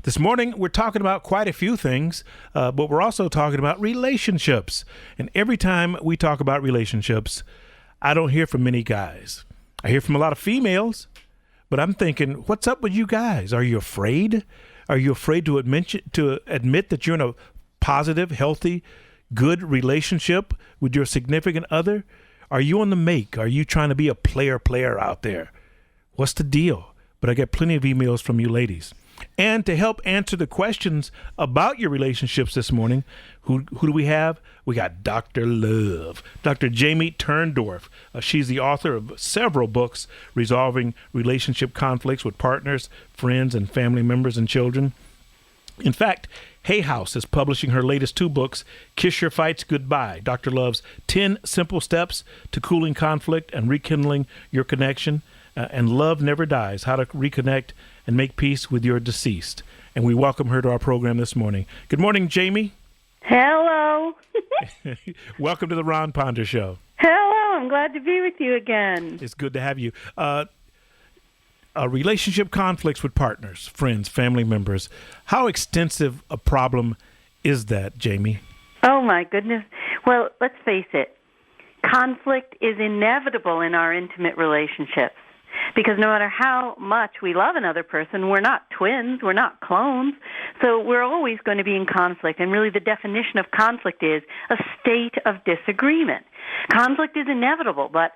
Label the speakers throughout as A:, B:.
A: This morning, we're talking about quite a few things, but we're also talking about relationships. And every time we talk about relationships, I don't hear from many guys. I hear from a lot of females, but I'm thinking, what's up with you guys? Are you afraid? Are you afraid to admit that you're in a positive, healthy, good relationship with your significant other? Are you on the make? Are you trying to be a player out there? What's the deal? But I get plenty of emails from you ladies. And to help answer the questions about your relationships this morning, who do we have? We got Dr. Love, Dr. Jamie Turndorf. She's the author of several books resolving relationship conflicts with partners, friends, and family members and children. In fact, Hay House is publishing her latest 2 books, Kiss Your Fights Goodbye, Dr. Love's 10 Simple Steps to Cooling Conflict and Rekindling Your Connection, and Love Never Dies, How to Reconnect and Make Peace with Your Deceased. And we welcome her to our program this morning. Good morning, Jamie.
B: Hello.
A: Welcome to the Ron Ponder Show.
B: Hello. I'm glad to be with you again.
A: It's good to have you. Relationship conflicts with partners, friends, family members. How extensive a problem is that, Jamie?
B: Oh, my goodness. Well, let's face it. Conflict is inevitable in our intimate relationships. Because no matter how much we love another person, we're not twins, we're not clones, so we're always going to be in conflict. And really the definition of conflict is a state of disagreement. Conflict is inevitable, but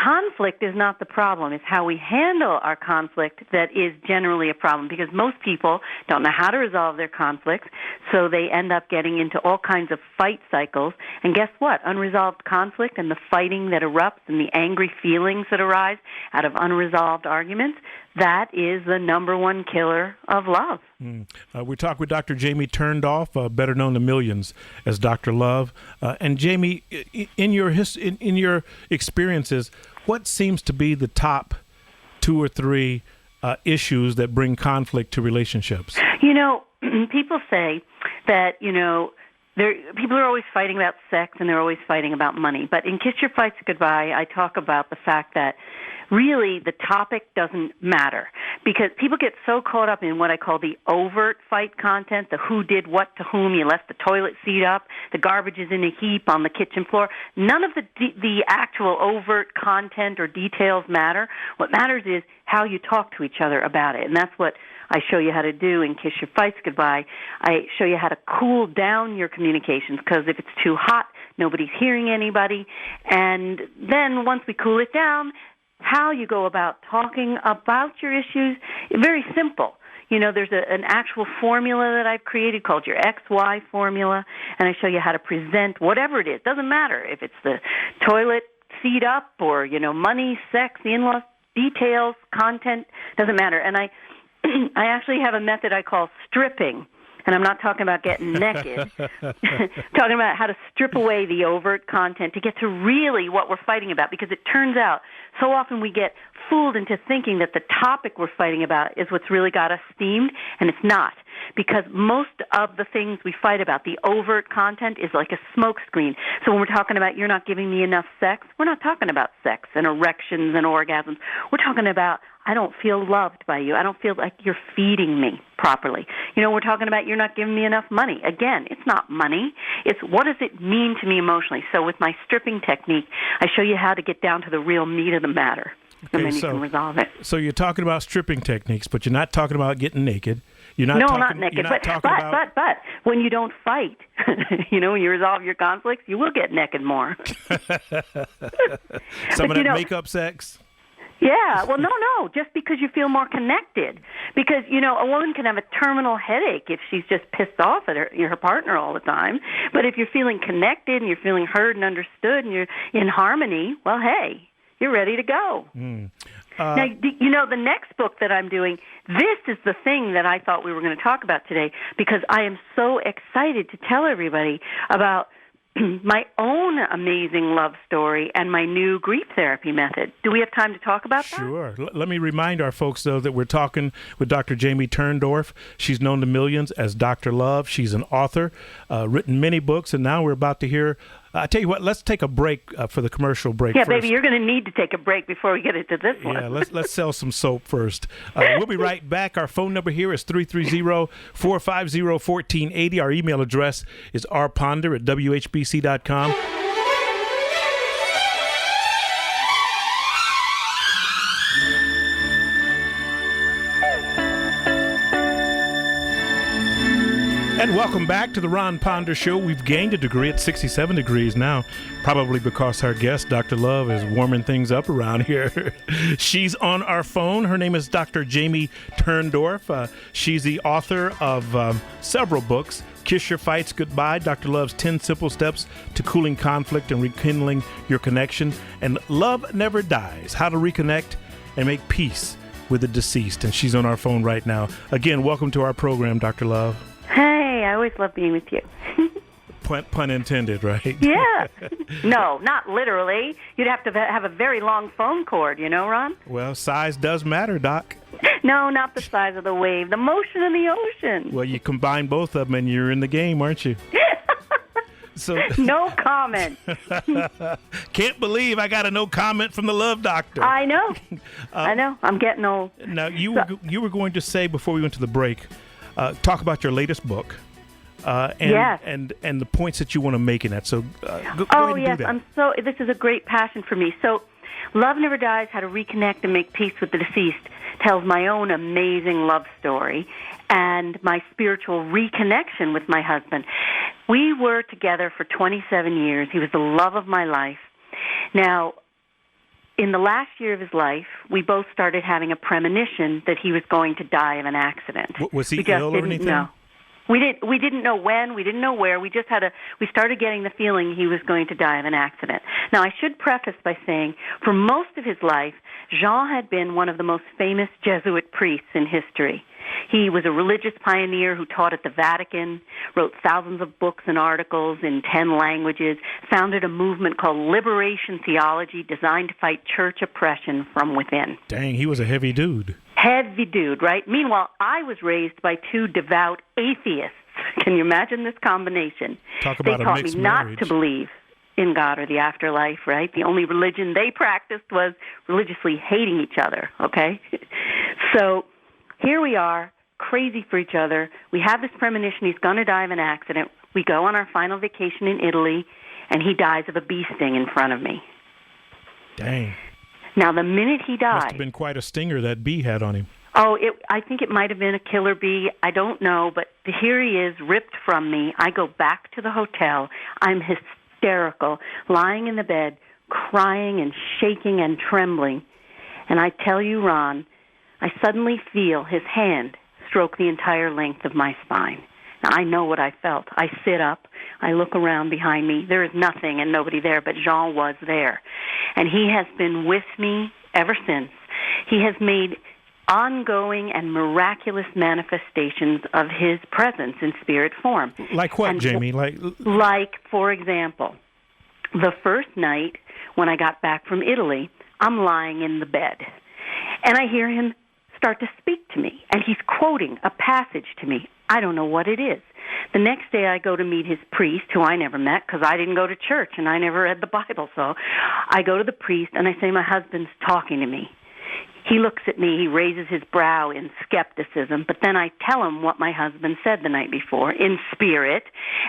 B: conflict is not the problem. It's how we handle our conflict that is generally a problem, because most people don't know how to resolve their conflicts, so they end up getting into all kinds of fight cycles. And guess what? Unresolved conflict and the fighting that erupts and the angry feelings that arise out of unresolved arguments, that is the number one killer of love.
A: We talk with Dr. Jamie Turndorf, better known to millions as Dr. Love. And Jamie, in your experiences, what seems to be the top 2 or 3 issues that bring conflict to relationships?
B: You know, people say that, people are always fighting about sex and they're always fighting about money. But in Kiss Your Fights Goodbye, I talk about the fact that really the topic doesn't matter, because people get so caught up in what I call the overt fight content, the who did what to whom, you left the toilet seat up, the garbage is in a heap on the kitchen floor. None of the actual overt content or details matter. What matters is how you talk to each other about it, and that's what I show you how to do in Kiss Your Fights Goodbye. I show you how to cool down your communications, because if it's too hot, nobody's hearing anybody. And then once we cool it down, how you go about talking about your issues, very simple. There's an actual formula that I've created called your XY formula, and I show you how to present whatever it is. Doesn't matter if it's the toilet seat up or, money, sex, the in-laws, details, content, doesn't matter. And I actually have a method I call stripping. And I'm not talking about getting naked, talking about how to strip away the overt content to get to really what we're fighting about, because it turns out so often we get fooled into thinking that the topic we're fighting about is what's really got us steamed, and it's not, because most of the things we fight about, the overt content, is like a smoke screen. So when we're talking about you're not giving me enough sex, we're not talking about sex and erections and orgasms. We're talking about I don't feel loved by you. I don't feel like you're feeding me properly. We're talking about you're not giving me enough money. Again, it's not money. It's what does it mean to me emotionally. So with my stripping technique, I show you how to get down to the real meat of the matter.
A: Okay,
B: and then you can resolve it.
A: So you're talking about stripping techniques, but you're not talking about getting naked. You're not
B: not naked. But when you don't fight, when you resolve your conflicts, you will get naked more.
A: Some of that makeup sex?
B: Yeah, well, no, just because you feel more connected. Because, a woman can have a terminal headache if she's just pissed off at her partner all the time. But if you're feeling connected and you're feeling heard and understood and you're in harmony, well, hey, you're ready to go. Now, the next book that I'm doing, this is the thing that I thought we were going to talk about today, because I am so excited to tell everybody about my own amazing love story and my new grief therapy method. Do we have time to talk about that?
A: Sure. Let me remind our folks, though, that we're talking with Dr. Jamie Turndorf. She's known to millions as Dr. Love. She's an author, written many books, and now we're about to hear I tell you what, let's take a break for the commercial break.
B: Yeah,
A: first.
B: baby, you're going to need to take a break before we get into this one.
A: Yeah, let's sell some soap first. We'll be right back. Our phone number here is 330-450-1480. Our email address is rponder@whbc.com. And welcome back to the Ron Ponder Show. We've gained a degree at 67 degrees now, probably because our guest, Dr. Love, is warming things up around here. She's on our phone. Her name is Dr. Jamie Turndorf. She's the author of several books. Kiss Your Fights Goodbye, Dr. Love's 10 Simple Steps to Cooling Conflict and Rekindling Your Connection, and Love Never Dies, How to Reconnect and Make Peace with the Deceased. And she's on our phone right now. Again, welcome to our program, Dr. Love.
B: Hey, I always love being with you.
A: Pun intended, right?
B: Yeah. No, not literally. You'd have to have a very long phone cord, you know, Ron?
A: Well, size does matter, Doc.
B: No, not the size of the wave, the motion of the ocean.
A: Well, you combine both of them and you're in the game, aren't you? So
B: no comment.
A: Can't believe I got a no comment from the Love Doctor.
B: I know. I know. I'm getting old.
A: Now, you were going to say before we went to the break, talk about your latest book,
B: yes.
A: and the points that you want to make in that. So go ahead and
B: yes,
A: do that.
B: This is a great passion for me. So, Love Never Dies: How to Reconnect and Make Peace with the Deceased tells my own amazing love story and my spiritual reconnection with my husband. We were together for 27 years. He was the love of my life. Now, in the last year of his life, we both started having a premonition that he was going to die of an accident.
A: Was he ill or anything?
B: Know. We didn't know when, we didn't know where. We started getting the feeling he was going to die of an accident. Now, I should preface by saying, for most of his life, Jean had been one of the most famous Jesuit priests in history. He was a religious pioneer who taught at the Vatican, wrote thousands of books and articles in 10 languages, founded a movement called Liberation Theology designed to fight church oppression from within.
A: Dang, he was a heavy dude.
B: Heavy dude, right? Meanwhile, I was raised by two devout atheists. Can you imagine this combination?
A: Talk about
B: a mixed marriage. They taught me not to believe in God or the afterlife, right? The only religion they practiced was religiously hating each other, okay? So here we are, crazy for each other. We have this premonition he's going to die of an accident. We go on our final vacation in Italy, and he dies of a bee sting in front of me.
A: Dang.
B: Now, the minute he died...
A: Must have been quite a stinger that bee had on him.
B: Oh, I think it might have been a killer bee. I don't know, but here he is, ripped from me. I go back to the hotel. I'm hysterical, lying in the bed, crying and shaking and trembling. And I tell you, Ron, I suddenly feel his hand stroke the entire length of my spine. Now, I know what I felt. I sit up. I look around behind me. There is nothing and nobody there, but Jean was there. And he has been with me ever since. He has made ongoing and miraculous manifestations of his presence in spirit form.
A: Like what, Jamie?
B: Like, for example, the first night when I got back from Italy, I'm lying in the bed, and I hear him start to speak to me, and he's quoting a passage to me. I don't know what it is. The next day I go to meet his priest, who I never met because I didn't go to church and I never read the Bible. So I go to the priest and I say, my husband's talking to me. He looks at me, he raises his brow in skepticism, but then I tell him what my husband said the night before in spirit,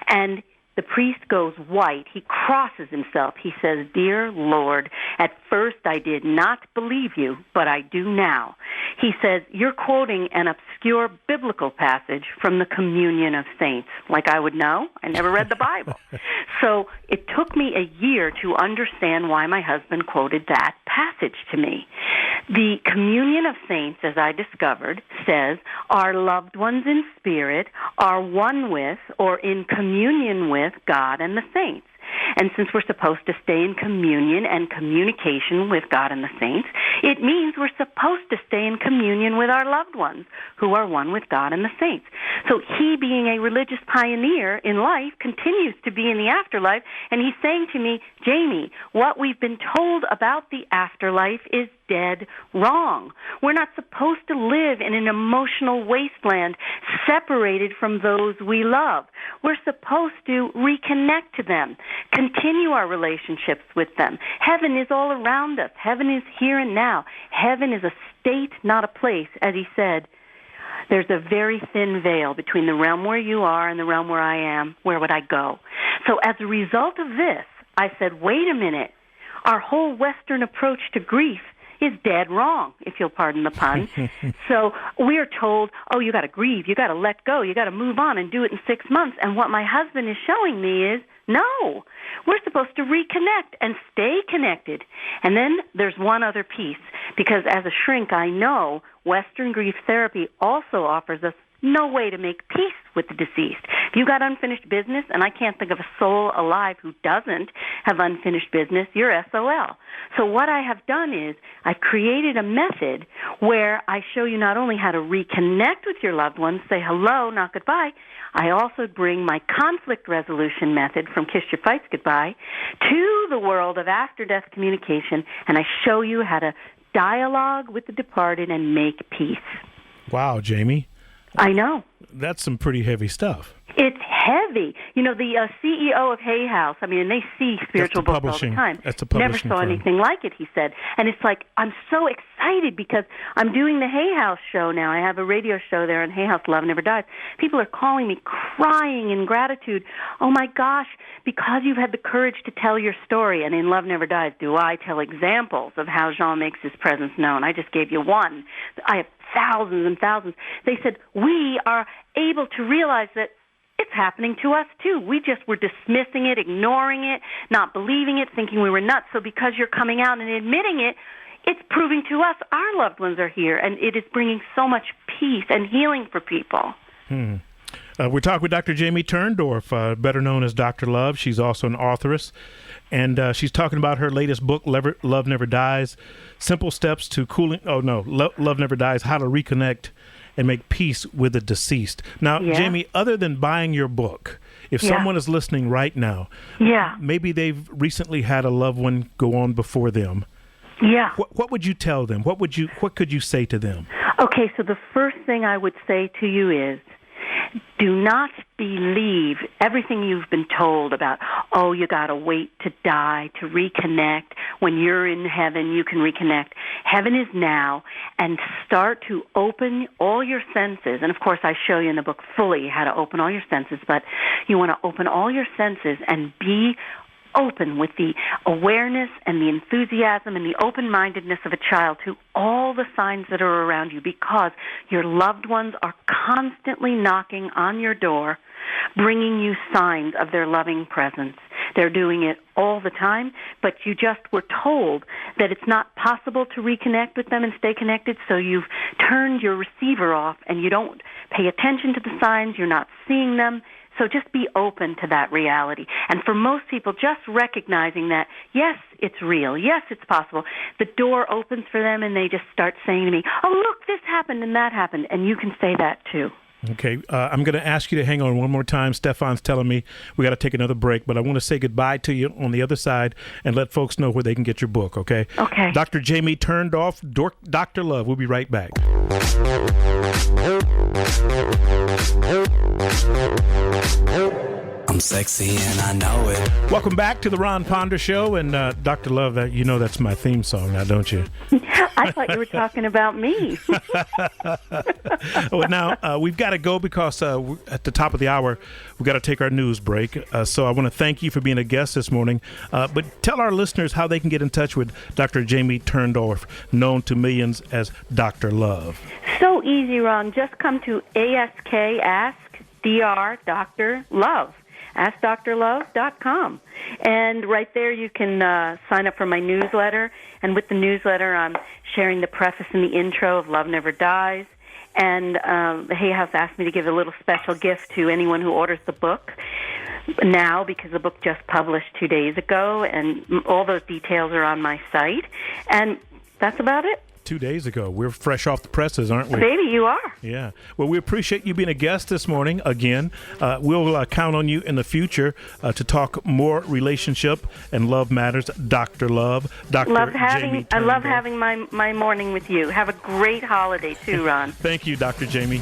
B: and the priest goes white. He crosses himself. He says, Dear Lord, at first I did not believe you, but I do now. He says, you're quoting an obscure biblical passage from the Communion of Saints. Like I would know. I never read the Bible. So it took me a year to understand why my husband quoted that passage to me. The Communion of Saints, as I discovered, says our loved ones in spirit are one with or in communion with God and the saints. And since we're supposed to stay in communion and communication with God and the saints, it means we're supposed to stay in communion with our loved ones who are one with God and the saints. So he, being a religious pioneer in life, continues to be in the afterlife, and he's saying to me, Jamie, what we've been told about the afterlife is dead wrong. We're not supposed to live in an emotional wasteland separated from those we love. We're supposed to reconnect to them, continue our relationships with them. Heaven is all around us. Heaven is here and now. Heaven is a state, not a place. As he said, there's a very thin veil between the realm where you are and the realm where I am. Where would I go? So as a result of this, I said, wait a minute. Our whole Western approach to grief is dead wrong, if you'll pardon the pun. So we are told, oh, you got to grieve, you got to let go, you got to move on and do it in 6 months. And what my husband is showing me is, no, we're supposed to reconnect and stay connected. And then there's one other piece, because as a shrink, I know Western grief therapy also offers us no way to make peace with the deceased. If you got unfinished business, and I can't think of a soul alive who doesn't have unfinished business, you're SOL. So what I have done is I've created a method where I show you not only how to reconnect with your loved ones, say hello, not goodbye, I also bring my conflict resolution method from Kiss Your Fights Goodbye to the world of after-death communication, and I show you how to dialogue with the departed and make peace.
A: Wow, Jamie.
B: I know.
A: That's some pretty heavy stuff.
B: It's heavy. You know, the CEO of Hay House, I mean, and they see spiritual books all the time.
A: That's the publishing
B: Never saw
A: firm.
B: anything like it, he said. And it's like, I'm so excited because I'm doing the Hay House show now. I have a radio show there on Hay House, Love Never Dies. People are calling me crying in gratitude. Oh, my gosh, because you've had the courage to tell your story. And in Love Never Dies, do I tell examples of how Jean makes his presence known? I just gave you one. I have thousands and thousands. They said, we are able to realize that it's happening to us, too. We just were dismissing it, ignoring it, not believing it, thinking we were nuts. So because you're coming out and admitting it, it's proving to us our loved ones are here, and it is bringing so much peace and healing for people.
A: We're talking with Dr. Jamie Turndorf, better known as Dr. Love. She's also an authoress, and she's talking about her latest book, Love Never Dies, Simple Steps to Cooling... Love Never Dies, How to Reconnect and Make Peace with the Deceased. Now,
B: Yeah.
A: Jamie, other than buying your book, if someone is listening right now, maybe they've recently had a loved one go on before them.
B: Yeah.
A: What would you tell them? What could you say to them?
B: Okay, so the first thing I would say to you is, do not believe everything you've been told about, oh, you got to wait to die to reconnect. When you're in heaven, you can reconnect. Heaven is now, and start to open all your senses. And, of course, I show you in the book fully how to open all your senses, but you want to open all your senses and be open with the awareness and the enthusiasm and the open-mindedness of a child to all the signs that are around you, because your loved ones are constantly knocking on your door, bringing you signs of their loving presence. They're doing it all the time, but you just were told that it's not possible to reconnect with them and stay connected, so you've turned your receiver off and you don't pay attention to the signs, you're not seeing them. So just be open to that reality. And for most people, just recognizing that, yes, it's real. Yes, it's possible. The door opens for them and they just start saying to me, oh, look, this happened and that happened. And you can say that too.
A: Okay, I'm going to ask you to hang on one more time. Stefan's telling me we got to take another break, but I want to say goodbye to you on the other side and let folks know where they can get your book, okay?
B: Okay.
A: Dr. Jamie Turndorf, Dr. Love. We'll be right back.
C: I'm sexy and I know it.
A: Welcome back to the Ron Ponder Show, and Dr. Love, you know that's my theme song now, don't you?
B: I thought you were talking about me.
A: Well, now, we've got to go because at the top of the hour, we've got to take our news break. So I want to thank you for being a guest this morning. But tell our listeners how they can get in touch with Dr. Jamie Turndorf, known to millions as Dr. Love.
B: So easy, Ron. Just come to Ask Dr. Love. AskDrLove.com. And right there you can sign up for my newsletter. And with the newsletter, I'm sharing the preface and the intro of Love Never Dies. And the Hay House asked me to give a little special gift to anyone who orders the book now, because the book just published 2 days ago, and all those details are on my site. And that's about it.
A: 2 days ago. We're fresh off the presses, aren't we?
B: Baby, you are.
A: Yeah. Well, we appreciate you being a guest this morning again. We'll count on you in the future to talk more relationship and love matters. Dr. Love, Dr. Jamie
B: I love
A: Turndorf.
B: having my morning with you. Have a great holiday too, Ron.
A: Thank you, Dr. Jamie.